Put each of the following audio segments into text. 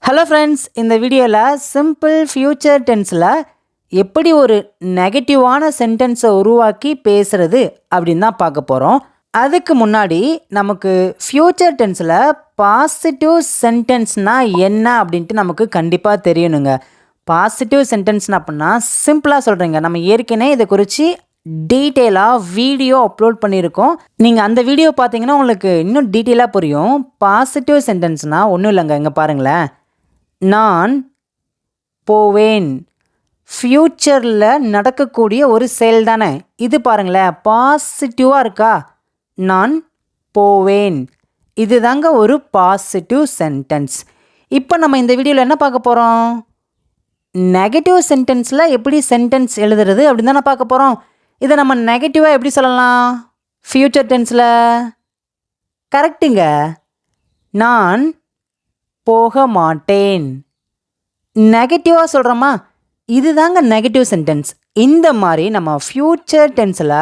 Hello friends, இந்த வீடியோவில் simple future டென்ஸில் எப்படி ஒரு நெகட்டிவான சென்டென்ஸை உருவாக்கி பேசுகிறது அப்படின்னு தான் பார்க்க போகிறோம். அதுக்கு முன்னாடி நமக்கு ஃப்யூச்சர் டென்ஸில் பாசிட்டிவ் சென்டென்ஸ்னால் என்ன அப்படின்ட்டு நமக்கு கண்டிப்பாக தெரியணுங்க. பாசிட்டிவ் சென்டென்ஸ்னா அப்படின்னா சிம்பிளாக சொல்கிறேங்க. நம்ம ஏற்கனவே இதை குறித்து டீட்டெயிலாக வீடியோ அப்லோட் பண்ணியிருக்கோம். நீங்கள் அந்த வீடியோ பார்த்தீங்கன்னா உங்களுக்கு இன்னும் டீட்டெயிலாக புரியும். பாசிட்டிவ் சென்டென்ஸ்னால் ஒன்றும் இல்லைங்க. இங்கே பாருங்களேன், நான் போவேன் ஃப்யூச்சரில் நடக்கக்கூடிய ஒரு செயல் தானே இது. பாருங்களேன், பாசிட்டிவாக இருக்கா? நான் போவேன், இது தாங்க ஒரு பாசிட்டிவ் சென்டென்ஸ். இப்போ நம்ம இந்த வீடியோவில் என்ன பார்க்க போகிறோம்? நெகட்டிவ் சென்டென்ஸில் எப்படி சென்டென்ஸ் எழுதுறது அப்படின்னு தானே பார்க்க போகிறோம். இதை நம்ம நெகட்டிவாக எப்படி சொல்லலாம் ஃப்யூச்சர் டென்ஸில்? கரெக்டுங்க, நான் போக மாட்டேன். நெகட்டிவாக சொல்கிறோமா? இது தாங்க நெகட்டிவ் சென்டென்ஸ். இந்த மாதிரி நம்ம ஃப்யூச்சர் டென்ஸில்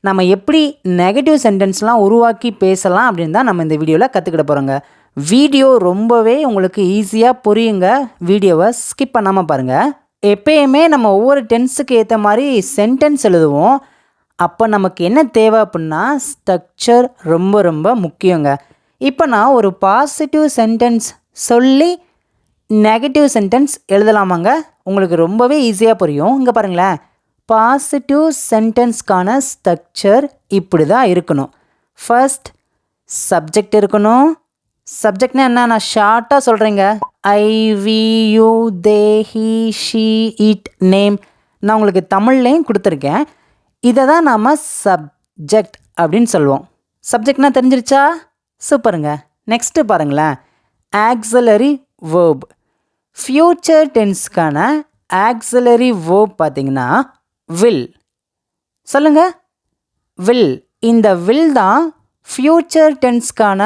நம்ம எப்படி நெகட்டிவ் சென்டென்ஸ்லாம் உருவாக்கி பேசலாம் அப்படின்னு தான் நம்ம இந்த வீடியோவில் கற்றுக்கிட போகிறோங்க. வீடியோ ரொம்பவே உங்களுக்கு ஈஸியாக புரியுங்க. வீடியோவை ஸ்கிப் பண்ணாமல் பாருங்கள். எப்பயுமே நம்ம ஒவ்வொரு டென்ஸுக்கு ஏற்ற மாதிரி சென்டென்ஸ் எழுதுவோம். அப்போ நமக்கு என்ன தேவை அப்படின்னா ஸ்ட்ரக்சர் ரொம்ப ரொம்ப முக்கியங்க. இப்போ நான் ஒரு பாசிட்டிவ் சென்டென்ஸ் சொல்லி நெகட்டிவ் சென்டென்ஸ் எழுதலாமாங்க? உங்களுக்கு ரொம்பவே ஈஸியாக புரியும். இங்கே பாருங்களேன், பாசிட்டிவ் சென்டென்ஸ்க்கான ஸ்ட்ரக்சர் இப்படி தான் இருக்கணும். ஃபர்ஸ்ட் சப்ஜெக்ட் இருக்கணும். சப்ஜெக்ட்னா என்ன, நான் ஷார்ட்டாக சொல்கிறேங்க. I, we, you, they, he, she, it, name. நான் உங்களுக்கு தமிழ்லேயும் கொடுத்துருக்கேன். இதை தான் நாம் சப்ஜெக்ட் அப்படின்னு சொல்லுவோம். சப்ஜெக்ட்னா தெரிஞ்சிருச்சா? சூப்பருங்க. நெக்ஸ்ட்டு பாருங்களேன், ஆக்ஸிலரி வேர்ப். ஃப்யூச்சர் டென்ஸ்க்கான ஆக்ஸிலரி வேர்ப் பார்த்தீங்கன்னா வில். சொல்லுங்கள், வில். இந்த வில் தான் ஃப்யூச்சர் டென்ஸ்க்கான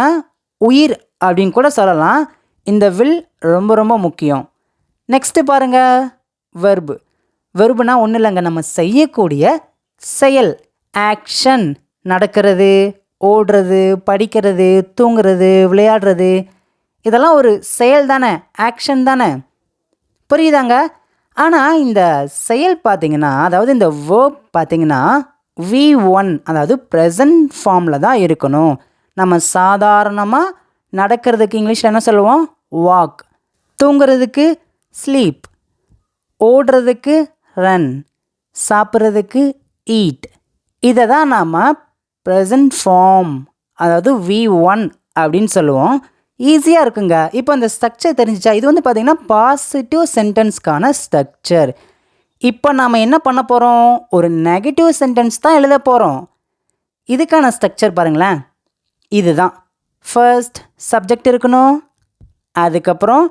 உயிர் அப்படின்னு கூட சொல்லலாம். இந்த வில் ரொம்ப ரொம்ப முக்கியம். நெக்ஸ்ட்டு பாருங்கள், வெர்பு. வெர்புனா ஒன்றும் இல்லைங்க, நம்ம செய்யக்கூடிய செயல், ஆக்ஷன். நடக்கிறது, ஓடுறது, படிக்கிறது, தூங்குறது, விளையாடுறது, இதெல்லாம் ஒரு செயல் தானே, ஆக்ஷன் தானே. புரியுதாங்க? ஆனால் இந்த செயல் பார்த்தீங்கன்னா, அதாவது இந்த வேர்ப் பார்த்தீங்கன்னா V1, அதாவது ப்ரெசன்ட் ஃபார்மில் தான் இருக்கணும். நம்ம சாதாரணமாக நடக்கிறதுக்கு இங்கிலீஷில் என்ன சொல்லுவோம்? வாக். தூங்குறதுக்கு ஸ்லீப். ஓடுறதுக்கு ரன். சாப்பிட்றதுக்கு ஈட். இதை தான் நாம் ப்ரெசன்ட் ஃபார்ம், அதாவது V1 அப்படின்னு சொல்லுவோம். ஈஸியாக இருக்குங்க. இப்போ அந்த ஸ்ட்ரக்சர் தெரிஞ்சிச்சா? இது வந்து பார்த்திங்கன்னா பாசிட்டிவ் சென்டென்ஸ்க்கான ஸ்ட்ரக்சர். இப்போ நாம் என்ன பண்ண போகிறோம்? ஒரு நெகட்டிவ் சென்டென்ஸ் தான் எழுத போகிறோம். இதுக்கான ஸ்ட்ரக்சர் பாருங்களேன், இதுதான். ஃபர்ஸ்ட் சப்ஜெக்ட் இருக்கணும், அதுக்கப்புறம்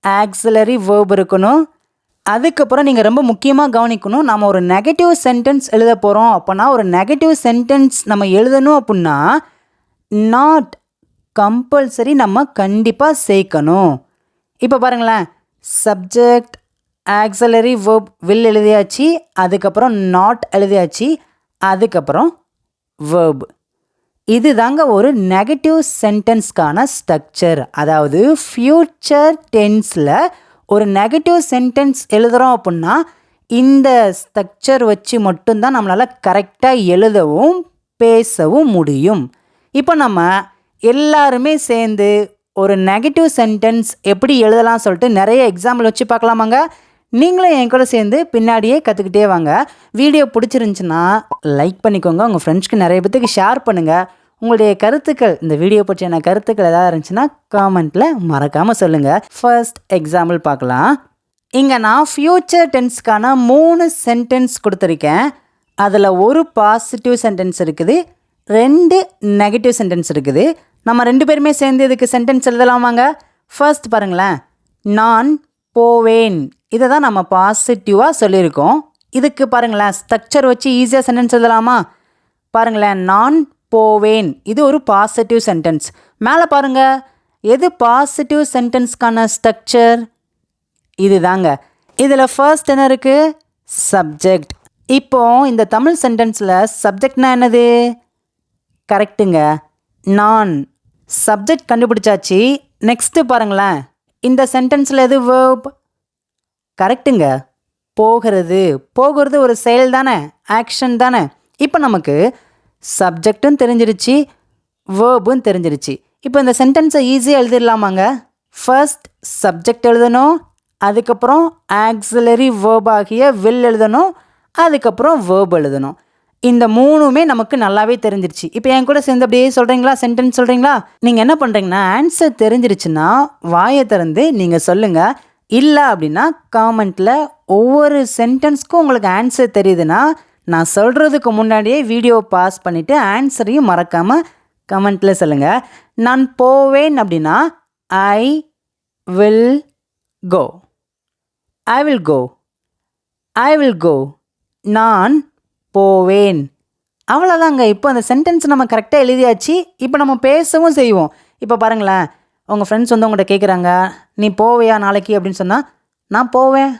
ஆக்ஸிலரி வேர்ப் இருக்கணும், அதுக்கப்புறம் நீங்கள் ரொம்ப முக்கியமாக கவனிக்கணும், நம்ம ஒரு நெகட்டிவ் சென்டென்ஸ் எழுத போகிறோம். அப்போனா ஒரு நெகட்டிவ் சென்டென்ஸ் நம்ம எழுதணும் அப்படின்னா நாட் கம்பல்சரி நம்ம கண்டிப்பாக சேர்க்கணும். இப்போ பாருங்களேன், சப்ஜெக்ட், ஆக்ஸிலரி வேர்ப், வில் எழுதியாச்சு, அதுக்கப்புறம் நாட் எழுதியாச்சு, அதுக்கப்புறம் வேர்ப். இது தாங்க ஒரு நெகட்டிவ் சென்டென்ஸ்க்கான ஸ்ட்ரக்சர். அதாவது ஃப்யூச்சர் டென்ஸில் ஒரு நெகட்டிவ் சென்டென்ஸ் எழுதுகிறோம் அப்படின்னா இந்த ஸ்ட்ரக்சர் வச்சு மட்டும்தான் நம்மளால் கரெக்டாக எழுதவும் பேசவும் முடியும். இப்போ நம்ம எல்லாருமே சேர்ந்து ஒரு நெகட்டிவ் சென்டென்ஸ் எப்படி எழுதலாம் சொல்லிட்டு நிறைய எக்ஸாம்பிள் வச்சு பார்க்கலாமாங்க? நீங்களும் என் கூட சேர்ந்து பின்னாடியே கற்றுக்கிட்டே வாங்க. வீடியோ பிடிச்சிருந்துச்சின்னா லைக் பண்ணிக்கோங்க. உங்கள் ஃப்ரெண்ட்ஸ்க்கு நிறைய பேத்துக்கு ஷேர் பண்ணுங்கள். உங்களுடைய கருத்துக்கள், இந்த வீடியோ பற்றியான கருத்துக்கள் எதாவது இருந்துச்சுன்னா காமெண்ட்டில் மறக்காமல் சொல்லுங்கள். ஃபர்ஸ்ட் எக்ஸாம்பிள் பார்க்கலாம். இங்கே நான் ஃப்யூச்சர் டென்ஸ்க்கான 3 சென்டென்ஸ் கொடுத்துருக்கேன். அதில் ஒரு பாசிட்டிவ் சென்டென்ஸ் இருக்குது, 2 நெகட்டிவ் சென்டென்ஸ் இருக்குது. நம்ம 2 பேருமே சேர்ந்து இதுக்கு சென்டென்ஸ் எழுதலாமாங்க? ஃபர்ஸ்ட் பாருங்களேன், நான் போவேன். இதை தான் நம்ம பாசிட்டிவாக சொல்லியிருக்கோம். இதுக்கு பாருங்களேன், ஸ்ட்ரக்சர் வச்சு ஈஸியாக சென்டென்ஸ் எழுதலாமா? பாருங்களேன், நான் போவேன், இது ஒரு பாசிட்டிவ் சென்டென்ஸ். மேலே பாருங்கள், எது பாசிட்டிவ் சென்டென்ஸ்க்கான ஸ்ட்ரக்சர்? இது தாங்க. இதில் ஃபர்ஸ்ட் என்ன இருக்குது? சப்ஜெக்ட். இப்போது இந்த தமிழ் சென்டென்ஸில் சப்ஜெக்ட்னா என்னது? கரெக்டுங்க, நான். சப்ஜெக்ட் கண்டுபிடிச்சாச்சு. நெக்ஸ்ட்டு பாருங்களேன், இந்த சென்டென்ஸில் எது வேர்ப்? கரெக்டுங்க, போகிறது. போகிறது ஒரு செயல் தானே, ஆக்ஷன் தானே. இப்போ நமக்கு சப்ஜெக்டும் தெரிஞ்சிருச்சு, வேர்பும் தெரிஞ்சிருச்சு. இப்போ இந்த சென்டென்ஸை ஈஸியாக எழுதிடலாமாங்க? ஃபர்ஸ்ட் சப்ஜெக்ட் எழுதணும், அதுக்கப்புறம் ஆக்சிலரி வேர்ப் ஆகிய வில் எழுதணும், அதுக்கப்புறம் வேர்ப் எழுதணும். இந்த மூணுமே நமக்கு நல்லாவே தெரிஞ்சிருச்சு. இப்போ என் கூட சேர்ந்து அப்படியே சொல்கிறீங்களா, சென்டென்ஸ் சொல்கிறீங்களா? நீங்கள் என்ன பண்ணுறீங்கன்னா, ஆன்சர் தெரிஞ்சிருச்சுன்னா வாயை திறந்து நீங்கள் சொல்லுங்கள். இல்லை அப்படின்னா காமெண்ட்டில் ஒவ்வொரு சென்டென்ஸ்க்கும் உங்களுக்கு ஆன்சர் தெரியுதுன்னா நான் சொல்கிறதுக்கு முன்னாடியே வீடியோவை பாஸ் பண்ணிவிட்டு ஆன்சரையும் மறக்காமல் கமெண்ட்டில் சொல்லுங்கள். நான் போவேன் அப்படின்னா I will go. I will go. I will go. நான் போவேன். அவ்வளோதாங்க. இப்போ அந்த சென்டென்ஸ் நம்ம கரெக்டாக எழுதியாச்சு. இப்போ நம்ம பேசவும் செய்வோம். இப்போ பாருங்களேன், உங்கள் ஃப்ரெண்ட்ஸ் வந்து உங்கள்கிட்ட கேட்குறாங்க, நீ போவியா நாளைக்கு அப்படின்னு சொன்னால், நான் போவேன்.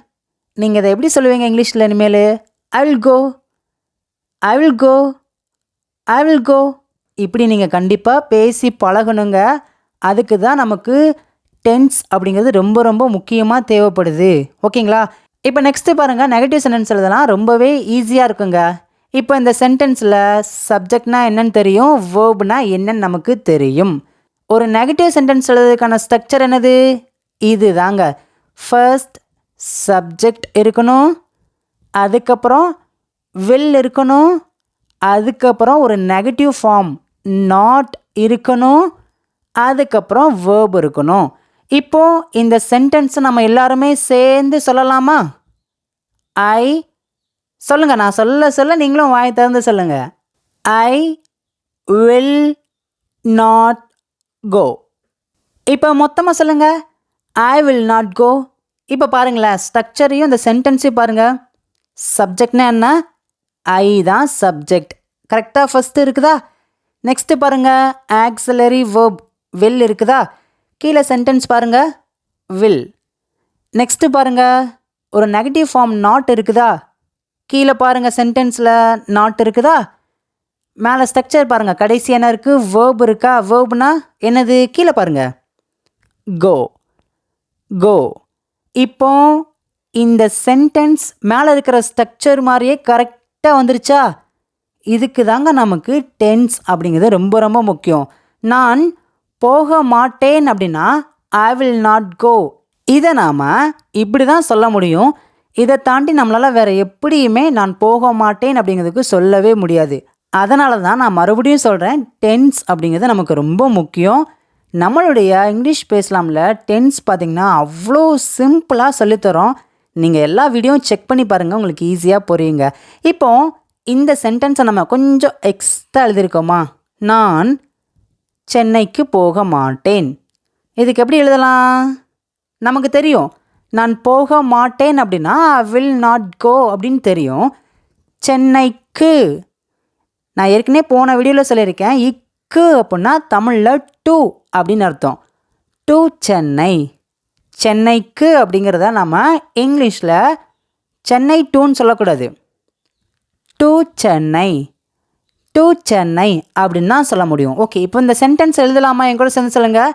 நீங்கள் இதை எப்படி சொல்லுவீங்க இங்கிலீஷில் இனிமேல்? I will go. I will go. I will go. இப்படி நீங்கள் கண்டிப்பாக பேசி பழகணுங்க. அதுக்கு தான் நமக்கு டென்ஸ் அப்படிங்கிறது ரொம்ப ரொம்ப முக்கியமாக தேவைப்படுது. ஓகேங்களா? இப்போ நெக்ஸ்ட்டு பாருங்கள், நெகட்டிவ் சென்டென்ஸ் எழுதலாம். ரொம்பவே ஈஸியாக இருக்குங்க. இப்போ இந்த சென்டென்ஸில் சப்ஜெக்ட்னா என்னன்னு தெரியும், வேர்ப்னா என்னன்னு நமக்கு தெரியும். ஒரு நெகட்டிவ் சென்டென்ஸ் எழுதுறதுக்கான ஸ்ட்ரக்சர் என்னது? இது தாங்க. ஃபர்ஸ்ட் சப்ஜெக்ட் இருக்கணும், அதுக்கப்புறம் வில் இருக்கணும், அதுக்கப்புறம் ஒரு நெகட்டிவ் ஃபார்ம் நாட் இருக்கணும், அதுக்கப்புறம் வேர்ப் இருக்கணும். இப்போ இந்த சென்டென்ஸை நம்ம எல்லாருமே சேர்ந்து சொல்லலாமா? ஐ சொல்லுங்க, நான் சொல்ல நீங்களும் வாய் திறந்து சொல்லுங்க. I will not go. இப்போ மொத்தமாக சொல்லுங்க. I will not go. இப்போ பாருங்களேன், ஸ்ட்ரக்சரையும் இந்த சென்டென்ஸையும் பாருங்கள். சப்ஜெக்ட்னா என்ன? ஐ தான் சப்ஜெக்ட். கரெக்டாக ஃபஸ்ட்டு இருக்குதா? நெக்ஸ்ட்டு பாருங்கள், ஆக்சிலரி வேர்ப் வில் இருக்குதா? கீழே சென்டென்ஸ் பாருங்கள், வில். நெக்ஸ்ட்டு பாருங்கள், ஒரு நெகட்டிவ் ஃபார்ம் நாட் இருக்குதா? கீழே பாருங்கள், சென்டென்ஸில் நாட் இருக்குதா? மேலே ஸ்ட்ரக்சர் பாருங்கள், கடைசி என்ன இருக்குது? வேர்ப் இருக்கா? வேர்ப்னா என்னது? கீழே பாருங்கள், கோ. கோ. இப்போ இந்த சென்டென்ஸ் மேலே இருக்கிற ஸ்ட்ரக்சர் மாதிரியே கரெக்டாக வந்துருச்சா? இதுக்கு தாங்க நமக்கு டென்ஸ் அப்படிங்கிறது ரொம்ப ரொம்ப முக்கியம். நான் போக மாட்டேன் அப்படின்னா ஐ வில் நாட் கோ. இதை நாம் இப்படி தான் சொல்ல முடியும். இதை தாண்டி நம்மளால் வேறு எப்படியுமே நான் போக மாட்டேன் அப்படிங்கிறதுக்கு சொல்லவே முடியாது. அதனால தான் நான் மறுபடியும் சொல்கிறேன், டென்ஸ் அப்படிங்கிறது நமக்கு ரொம்ப முக்கியம். நம்மளுடைய இங்கிலீஷ் பேசலாம்ல டென்ஸ் பார்த்திங்கன்னா அவ்வளோ சிம்பிளாக சொல்லித்தரோம். நீங்கள் எல்லா வீடியோவும் செக் பண்ணி பாருங்கள், உங்களுக்கு ஈஸியாக புரியுங்க. இப்போ இந்த சென்டென்ஸை நம்ம கொஞ்சம் எக்ஸ்ட்ரா எழுதியிருக்கோமா? நான் சென்னைக்கு போக மாட்டேன். இதுக்கு எப்படி எழுதலாம்? நமக்கு தெரியும், நான் போக மாட்டேன் அப்படின்னா ஐ வில் நாட் கோ அப்படின்னு தெரியும். சென்னைக்கு, நான் ஏற்கனவே போன வீடியோவில் சொல்லியிருக்கேன், இக்கு அப்படின்னா தமிழில் டூ அப்படின்னு அர்த்தம். டு சென்னை. சென்னைக்கு அப்படிங்கிறத நம்ம இங்கிலீஷில் சென்னை டூன்னு சொல்லக்கூடாது, டு சென்னை. டு சென்னை அப்படின்னு தான் சொல்ல முடியும். ஓகே, இப்போ இந்த சென்டென்ஸ் எழுதலாமா? என் கூட சேர்ந்து சொல்லுங்கள்.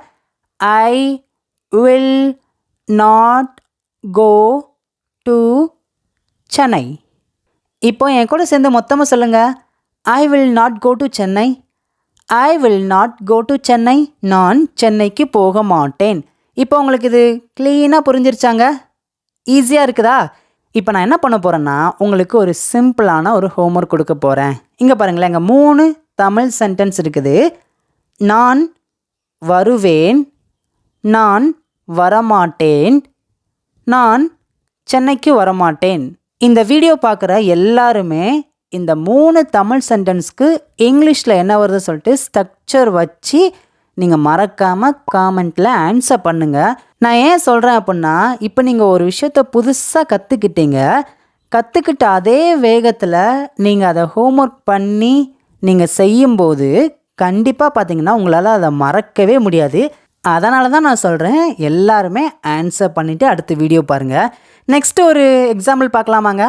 I will not go to Chennai. இப்போ என் கூட சேர்ந்து மொத்தமாக சொல்லுங்கள். I will not go to Chennai. I will not go to Chennai. நான் சென்னைக்கு போக மாட்டேன். இப்போ உங்களுக்கு இது க்ளீனாக புரிஞ்சிருச்சாங்க? ஈஸியாக இருக்குதா? இப்போ நான் என்ன பண்ண போகிறேன்னா, உங்களுக்கு ஒரு சிம்பிளான ஒரு ஹோம்ஒர்க் கொடுக்க போகிறேன். இங்கே பாருங்களேன், இங்கே 3 தமிழ் சென்டென்ஸ் இருக்குது. நான் வருவேன், நான் வரமாட்டேன், நான் சென்னைக்கு வரமாட்டேன். இந்த வீடியோ பார்க்குற எல்லாருமே இந்த 3 தமிழ் சென்டென்ஸ்க்கு இங்கிலீஷில் என்ன வருது சொல்லிட்டு ஸ்ட்ரக்சர் வச்சு நீங்கள் மறக்காமல் காமெண்ட்டில் ஆன்சர் பண்ணுங்கள். நான் ஏன் சொல்கிறேன் அப்படின்னா, இப்போ நீங்கள் ஒரு விஷயத்த புதுசாக கற்றுக்கிட்ட அதே வேகத்தில் நீங்கள் அதை ஹோம்ஒர்க் பண்ணி நீங்கள் செய்யும்போது கண்டிப்பாக பார்த்தீங்கன்னா உங்களால் அதை மறக்கவே முடியாது. அதனால தான் நான் சொல்கிறேன், எல்லாருமே ஆன்சர் பண்ணிவிட்டு அடுத்த வீடியோ பாருங்கள். நெக்ஸ்ட்டு ஒரு எக்ஸாம்பிள் பார்க்கலாமாங்க?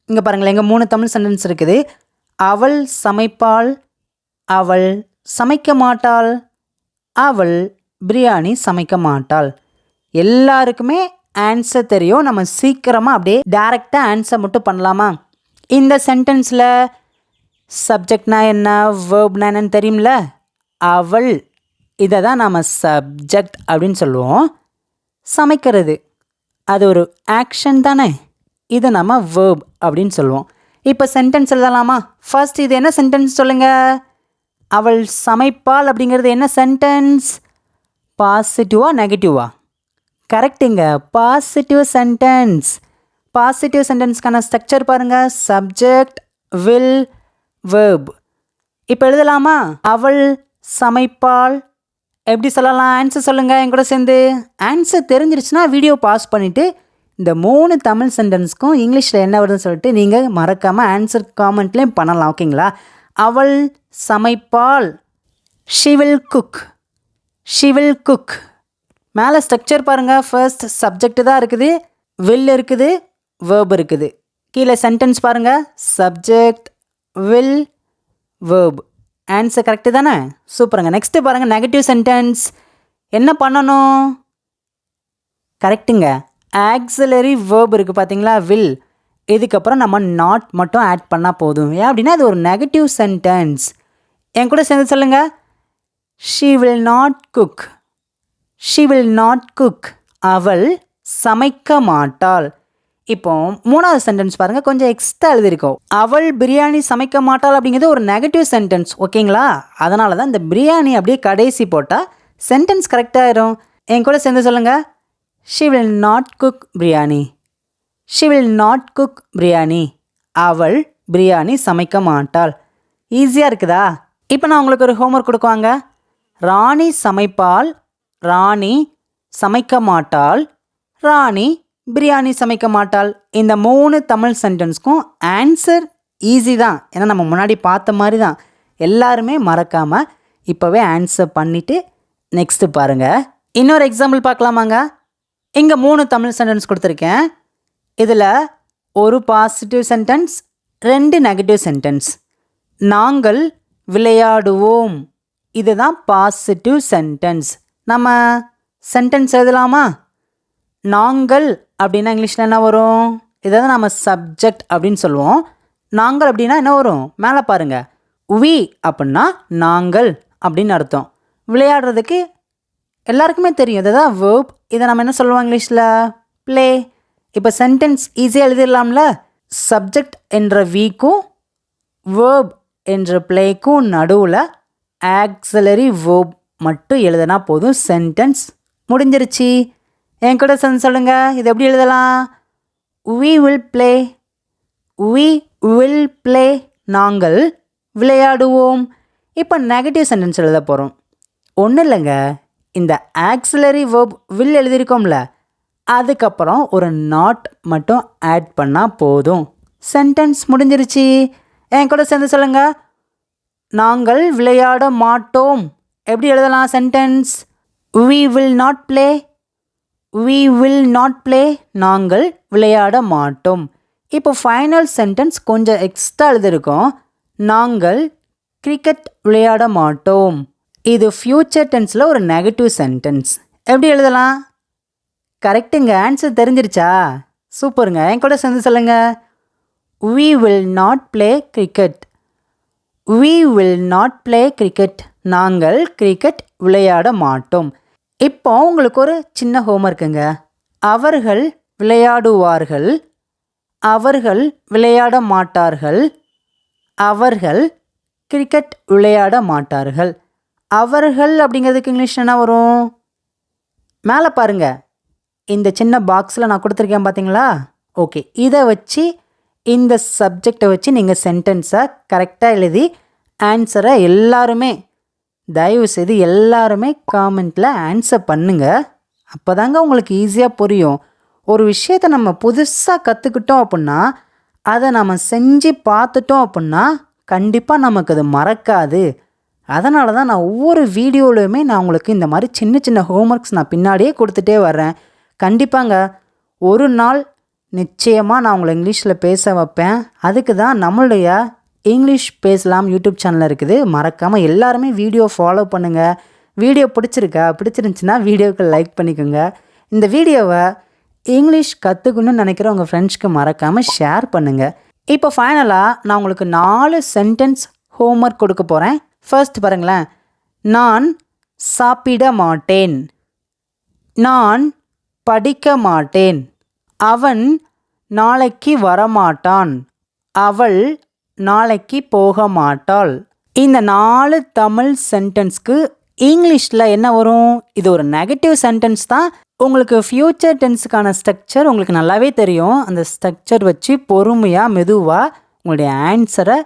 இங்கே பாருங்களேன், இங்கே 3 தமிழ் சென்டென்ஸ் இருக்குது. அவள் சமைப்பாள், அவள் சமைக்க மாட்டாள், அவள் பிரியாணி சமைக்க மாட்டாள். எல்லாருக்குமே ஆன்சர் தெரியும். நம்ம சீக்கிரமாக அப்படியே டைரெக்டாக ஆன்சர் மட்டும் பண்ணலாமா? இந்த சென்டென்ஸில் சப்ஜெக்ட்னா என்ன, வேர்ப்னா என்னன்னு தெரியும்ல? அவள், இதை தான் நம்ம சப்ஜெக்ட் அப்படின்னு சொல்லுவோம். சமைக்கிறது அது ஒரு ஆக்ஷன் தானே, இதை நம்ம வேர்ப் அப்படின்னு சொல்லுவோம். இப்போ சென்டென்ஸ் எழுதலாமா? ஃபர்ஸ்ட் இது என்ன சென்டென்ஸ் சொல்லுங்கள். அவள் சமைப்பாள் அப்படிங்கிறது என்ன சென்டென்ஸ்? பாசிட்டிவா நெகட்டிவா? கரெக்டுங்க, பாசிட்டிவ் சென்டென்ஸ். பாசிட்டிவ் சென்டென்ஸ்க்கான ஸ்ட்ரக்சர் பாருங்கள். Subject, will, verb. இப்போ எழுதலாமா? அவள் சமைப்பாள். எப்படி சொல்லலாம்? ஆன்சர் சொல்லுங்கள் என் கூட சேர்ந்து. ஆன்சர் தெரிஞ்சிருச்சுன்னா வீடியோ பாஸ் பண்ணிவிட்டு இந்த 3 தமிழ் சென்டென்ஸ்க்கும் இங்கிலீஷில் என்ன வருதுன்னு சொல்லிட்டு நீங்கள் மறக்காமல் ஆன்சர் காமெண்ட்லேயும் பண்ணலாம். ஓகேங்களா? அவள் சமைப்பாள். She will cook. She will cook. மேலே ஸ்ட்ரக்சர் பாருங்கள். ஃபர்ஸ்ட் சப்ஜெக்ட் தான் இருக்குது, வில் இருக்குது, வேர்ப் இருக்குது. கீழே சென்டென்ஸ் பாருங்கள். Subject, will, verb. Answer correct தானே? சூப்பருங்க. நெக்ஸ்ட்டு பாருங்கள், நெகட்டிவ் சென்டென்ஸ். என்ன பண்ணணும்? கரெக்டுங்க, ஆக்ஸிலரி வேர்ப் இருக்குது பார்த்தீங்களா, வில். இதுக்கப்புறம் நம்ம நாட் மட்டும் ஆட் பண்ணால் போதும். ஏன் அப்படின்னா அது ஒரு நெகட்டிவ் சென்டென்ஸ். என் கூட சேர்ந்து சொல்லுங்கள். She will not cook. She will not cook. அவள் சமைக்க மாட்டாள். இப்போ 3வது சென்டென்ஸ் பாருங்கள், கொஞ்சம் எக்ஸ்ட்ரா எழுதியிருக்கோம். அவள் பிரியாணி சமைக்க மாட்டாள் அப்படிங்கிறது ஒரு நெகட்டிவ் சென்டென்ஸ். ஓகேங்களா? அதனால தான் இந்த பிரியாணி அப்படியே கடைசி போட்டால் சென்டென்ஸ் கரெக்டாகிடும். என் கூட சேர்ந்து சொல்லுங்கள். She will not cook biryani. She will not cook biryani. அவள் பிரியாணி சமைக்க மாட்டாள். ஈஸியாக இருக்குதா? இப்போ நான் உங்களுக்கு ஒரு ஹோம்ஒர்க் கொடுக்குவாங்க. ராணி சமைப்பாள், ராணி சமைக்க மாட்டாள், ராணி பிரியாணி சமைக்க மாட்டாள். இந்த 3 தமிழ் சென்டென்ஸ்க்கும் ஆன்சர் ஈஸி தான். ஏன்னா நம்ம முன்னாடி பார்த்த மாதிரி தான். எல்லாருமே மறக்காமல் இப்போவே ஆன்சர் பண்ணிவிட்டு நெக்ஸ்ட்டு பாருங்கள். இன்னொரு எக்ஸாம்பிள் பார்க்கலாமாங்க? இங்கே 3 தமிழ் சென்டென்ஸ் கொடுத்துருக்கேன். இதில் ஒரு பாசிட்டிவ் சென்டென்ஸ், 2 நெகட்டிவ் சென்டென்ஸ். நாங்கள் விளையாடுவோம், இதுதான் பாசிட்டிவ் சென்டென்ஸ். நம்ம சென்டென்ஸ் எழுதலாமா? நாங்கள் அப்படின்னா இங்கிலீஷில் என்ன வரும்? இதை தான் நம்ம சப்ஜெக்ட் அப்படின்னு சொல்லுவோம். நாங்கள் அப்படின்னா என்ன வரும்? மேலே பாருங்கள். வி அப்படின்னா நாங்கள் அப்படின்னு அர்த்தம். விளையாடுறதுக்கு எல்லாருக்குமே தெரியும், இதை தான் வேர்ப். இதை நம்ம என்ன சொல்லுவோம் இங்கிலீஷில்? ப்ளே. இப்போ சென்டென்ஸ் ஈஸியாக எழுதிடலாம்ல. சப்ஜெக்ட் என்ற வீக்கும் வேர்ப் என்ற ப்ளேக்கும் நடுவில் ஆக்ஸிலரி வேர்ப் மட்டும் எழுதினா போதும், சென்டென்ஸ் முடிஞ்சிருச்சு. என் கூட சேர்ந்து சொல்லுங்கள். இது எப்படி எழுதலாம்? we will play. we will play. நாங்கள் விளையாடுவோம். இப்போ நெகட்டிவ் சென்டென்ஸ் எழுத போகிறோம். ஒன்றும் இல்லைங்க, இந்த ஆக்ஸிலரி வேர்ப் will எழுதியிருக்கோம்ல, அதுக்கப்புறம் ஒரு நாட் மட்டும் ஆட் பண்ணால் போதும், சென்டென்ஸ் முடிஞ்சிருச்சு. என் கூட சேர்ந்து சொல்லுங்கள். நாங்கள் விளையாட மாட்டோம். எப்படி எழுதலாம் sentence? we will not play. we will not play. நாங்கள் விளையாட மாட்டோம். இப்போ ஃபைனல் சென்டென்ஸ் கொஞ்சம் எக்ஸ்ட்ரா எழுதியிருக்கோம். நாங்கள் கிரிக்கெட் விளையாட மாட்டோம். இது ஃப்யூச்சர் டென்ஸில் ஒரு நெகட்டிவ் சென்டென்ஸ். எப்படி எழுதலாம்? கரெக்டுங்க, ஆன்சர் தெரிஞ்சிருச்சா? சூப்பருங்க. என் கூட சேர்ந்து சொல்லுங்கள். we will not play cricket. we will not play cricket. நாங்கள் கிரிக்கெட் விளையாட மாட்டோம். இப்போ உங்களுக்கு ஒரு சின்ன ஹோம்ஒர்க்குங்க. அவர்கள் விளையாடுவார்கள், அவர்கள் விளையாட மாட்டார்கள், அவர்கள் கிரிக்கெட் விளையாட மாட்டார்கள். அவர்கள் அப்படிங்கிறதுக்கு இங்கிலீஷ் என்ன வரும்? மேலே பாருங்கள், இந்த சின்ன பாக்ஸில் நான் கொடுத்துருக்கேன் பார்த்தீங்களா? ஓகே, இதை வச்சு இந்த சப்ஜெக்டை வச்சு நீங்கள் சென்டென்ஸை கரெக்டாக எழுதி ஆன்சரை எல்லாருமே தயவுசெய்து எல்லாருமே காமெண்ட்டில் ஆன்சர் பண்ணுங்கள். அப்போ தாங்க உங்களுக்கு ஈஸியாக புரியும். ஒரு விஷயத்தை நம்ம புதுசாக கற்றுக்கிட்டோம் அப்படின்னா, அதை நம்ம செஞ்சு பார்த்துட்டோம் அப்படின்னா கண்டிப்பாக நமக்கு அது மறக்காது. அதனால தான் நான் ஒவ்வொரு வீடியோவிலையுமே நான் உங்களுக்கு இந்த மாதிரி சின்ன சின்ன ஹோம்ஒர்க்ஸ் நான் பின்னாடியே கொடுத்துட்டே வர்றேன். கண்டிப்பாங்க ஒரு நாள் நிச்சயமாக நான் உங்களை இங்கிலீஷில் பேச வைப்பேன். அதுக்கு தான் நம்மளுடைய இங்கிலீஷ் பேசலாம் யூடியூப் சேனல் இருக்குது. மறக்காமல் எல்லாருமே வீடியோ ஃபாலோ பண்ணுங்கள். வீடியோ பிடிச்சிருந்துச்சுன்னா வீடியோவுக்கு லைக் பண்ணிக்கோங்க. இந்த வீடியோவை இங்கிலீஷ் கற்றுக்கணும்னு நினைக்கிற உங்கள் ஃப்ரெண்ட்ஸ்க்கு மறக்காமல் ஷேர் பண்ணுங்கள். இப்போ ஃபைனலாக நான் உங்களுக்கு 4 சென்டென்ஸ் ஹோம்ஒர்க் கொடுக்க போகிறேன். ஃபர்ஸ்ட் பாருங்களேன். நான் சாப்பிட மாட்டேன். நான் படிக்க மாட்டேன். அவன் நாளைக்கு வரமாட்டான். அவள் நாளைக்கு போக மாட்டாள். இந்த 4 தமிழ் சென்டென்ஸ்க்கு இங்கிலீஷில் என்ன வரும்? இது ஒரு நெகட்டிவ் சென்டென்ஸ் தான். உங்களுக்கு ஃப்யூச்சர் டென்ஸுக்கான ஸ்ட்ரக்சர் உங்களுக்கு நல்லாவே தெரியும். அந்த ஸ்ட்ரக்சர் வச்சு பொறுமையாக மெதுவாக உங்களுடைய ஆன்சரை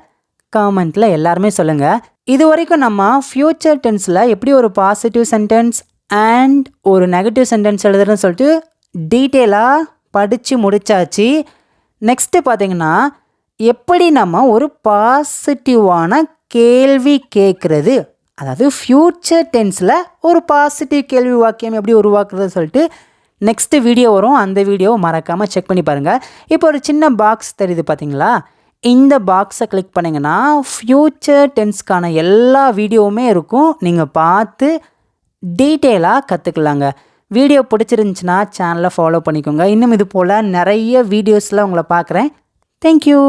காமெண்ட்டில் எல்லாருமே சொல்லுங்கள். இது வரைக்கும் நம்ம ஃப்யூச்சர் டென்ஸில் எப்படி ஒரு பாசிட்டிவ் சென்டென்ஸ் அண்ட் ஒரு நெகட்டிவ் சென்டென்ஸ் எழுதுறதுன்னு சொல்லிட்டு டீட்டெயிலாக படித்து முடித்தாச்சு. நெக்ஸ்ட்டு பார்த்தீங்கன்னா எப்படி நம்ம ஒரு பாசிட்டிவான கேள்வி கேட்குறது, அதாவது ஃப்யூச்சர் டென்ஸில் ஒரு பாசிட்டிவ் கேள்வி வாக்கியம் எப்படி உருவாக்குறது சொல்லிட்டு நெக்ஸ்ட்டு வீடியோ வரும். அந்த வீடியோவை மறக்காமல் செக் பண்ணி பாருங்கள். இப்போ ஒரு சின்ன பாக்ஸ் தெரியுது பார்த்தீங்களா? இந்த பாக்ஸை கிளிக் பண்ணிங்கன்னா ஃப்யூச்சர் டென்ஸ்க்கான எல்லா வீடியோவுமே இருக்கும். நீங்கள் பார்த்து டீட்டெயிலாக கற்றுக்கலாங்க. வீடியோ பிடிச்சிருந்துச்சின்னா சேனலை ஃபாலோ பண்ணிக்கோங்க. இன்னும் இது போல் நிறைய வீடியோஸில் உங்களை பார்க்குறேன். தேங்க்யூ.